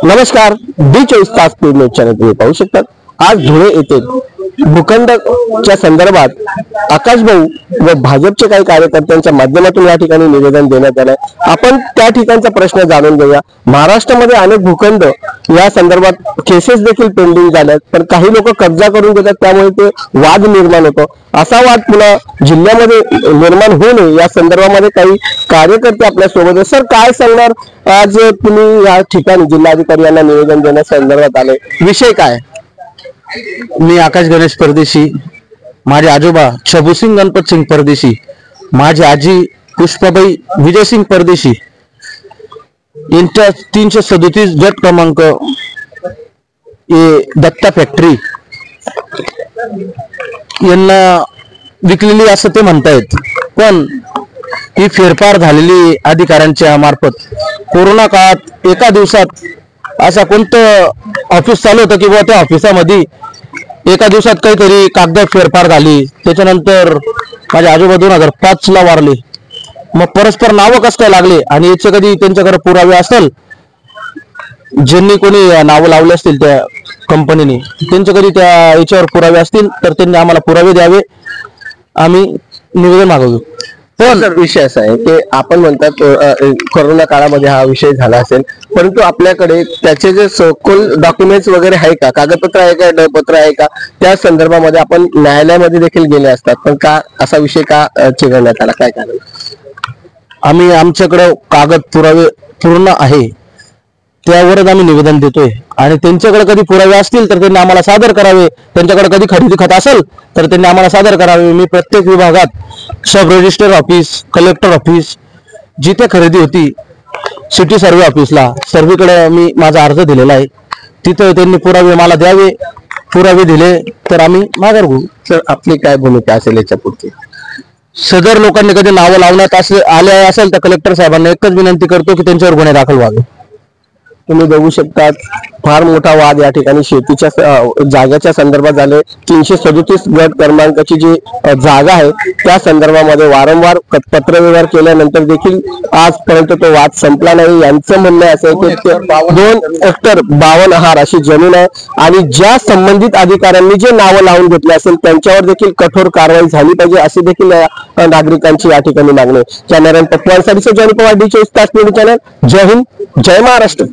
नमस्कार, डी24 तास paid news channel तुम्ही पाहू शकता। आज धुळे येथे भूखंडाच्या संदर्भात आकाश भाऊ व भाजपचे काही कार्यकर्त्यांच्या माध्यमातून या ठिकाणी निवेदन देण्यात आले। आपण त्या ठिकाणचा प्रश्न जाणून घेऊया। महाराष्ट्रामध्ये अनेक भूखंड या संदर्भात केसेस देखील पेंडिंग झाल्यात, पण काही लोक कब्जा करून घेतात, त्यामुळे ते वाद निर्माण होतो। असा वाद पुन्हा जिल्ह्यामध्ये निर्माण होऊ नये या संदर्भामध्ये काही कार्यकर्ते आपल्या सोबत आहेत। सर, काय सांगणार? आज तुम्ही या ठिकाणी जिल्हाधिकारी यांना निवेदन देण्या संदर्भात आले, विषय काय? मी आकाश गणेश परदेशी, माझे आजोबा शबूसिंग गणपत सिंग परदेशी, माझी आजी पुष्पाबाई विजयसिंग परदेशी यांच्या 337 गट क्रमांक दत्ता फॅक्टरी यांना विकलेली असं ते म्हणतायत, पण ही फेरफार झालेली अधिकाऱ्यांच्या मार्फत। कोरोना काळात एका दिवसात असा कोणतं ऑफिस चालू होतं की बुवा त्या ऑफिसामध्ये एका दिवसात काहीतरी कागदात फेरफार झाली। त्याच्यानंतर माझे आजोबा 2005 ला वारले, मग परस्पर नावं कसं काय लागले आणि याचे कधी त्यांच्याकडे पुरावे असेल, ज्यांनी कोणी नावं लावले असतील त्या कंपनीने, त्यांच्या कधी त्या याच्यावर पुरावे असतील तर त्यांनी आम्हाला पुरावे द्यावे, आम्ही निवेदन मागवू। पण विषय असा आहे की आपण म्हणतात कोरोना काळामध्ये हा विषय झाला असेल, परंतु आपल्याकडे त्याचे जे सखोल डॉक्युमेंट्स वगैरे आहे का, कागदपत्र आहे का, डळपत्र आहे का, त्या संदर्भामध्ये आपण न्यायालयामध्ये देखील गेले असतात, पण का असा विषय का चिघळण्यात आला, काय कारण? आम्ही आमच्याकडे कागद पुरावे पूर्ण आहे, त्यावरच आम्ही निवेदन देतोय। आणि त्यांच्याकडे कधी पुरावे असतील तर त्यांनी आम्हाला सादर करावे, त्यांच्याकडे कधी खरेदी खत असेल तर त्यांनी आम्हाला सादर करावे। मी प्रत्येक विभागात सब रजिस्टर ऑफिस, कलेक्टर ऑफिस, जिथे खरेदी होती सिटी सर्वे ऑफिसला, सर्वीकडे मी माझा अर्ज दिलेला आहे, तिथे त्यांनी पुरावे मला द्यावे। पुरावे दिले तर आम्ही माघार घेऊ। सर, आपली काय भूमिका असेल याच्या पुढची? सदर लोकांनी कधी नावं लावण्यात आले असेल तर कलेक्टर साहेबांना एकच विनंती करतो की त्यांच्यावर गुन्हे दाखल व्हावे। तुम्ही बघू शकता, फार मोठा वाद या ठिकाणी शेतीच्या जागेच्या संदर्भात झाले। 337 गट क्रमांकाची जी जागा आहे त्या संदर्भामध्ये वारंवार पत्रव्यवहार केल्यानंतर देखील आजपर्यंत तो वाद संपला नाही। यांचं म्हणणं असं आहे की 2 हेक्टर 52 आहार अशी जमीन आहे आणि ज्या संबंधित अधिकाऱ्यांनी जे नावं लावून घेतले असेल त्यांच्यावर देखील कठोर कारवाई झाली पाहिजे, अशी देखील नागरिकांची या ठिकाणी मागणी आहे। कॅमेरामॅन पप्पू साठी जॉनी पवार, डी24 तास न्यूज चॅनल। जय हिंद, जय महाराष्ट्र।